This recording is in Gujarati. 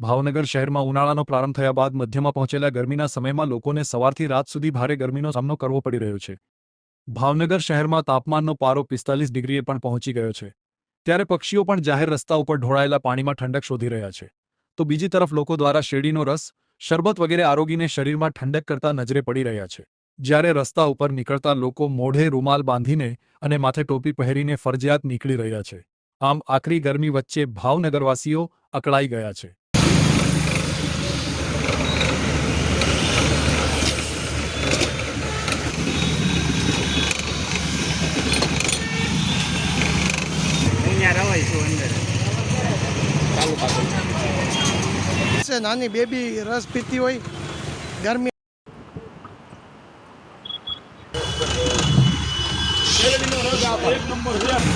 ભાવનગર શહેરમાં ઉનાળાનો પ્રારંભ થયા બાદ મધ્યમાં પહોંચેલા ગરમીના સમયમાં લોકોને સવારથી રાત સુધી ભારે ગરમીનો સામનો કરવો પડી રહ્યો છે। ભાવનગર શહેરમાં તાપમાનનો પારો 45 ડિગ્રીએ પણ પહોંચી ગયો છે, ત્યારે પક્ષીઓ પણ જાહેર રસ્તા ઉપર ઢોળાયેલા પાણીમાં ઠંડક શોધી રહ્યા છે, તો બીજી તરફ લોકો દ્વારા શેરડીનો રસ, શરબત વગેરે આરોગીને શરીરમાં ઠંડક કરતા નજરે પડી રહ્યા છે। જ્યારે રસ્તા ઉપર નીકળતા લોકો મોઢે રૂમાલ બાંધીને અને માથે ટોપી પહેરીને ફરજિયાત નીકળી રહ્યા છે। આમ આકરી ગરમી વચ્ચે ભાવનગરવાસીઓ અકળાઈ ગયા છે। નાની બેબી રસ પીતી હોય ગરમી શેરડીનો રસ એક નંબર છે।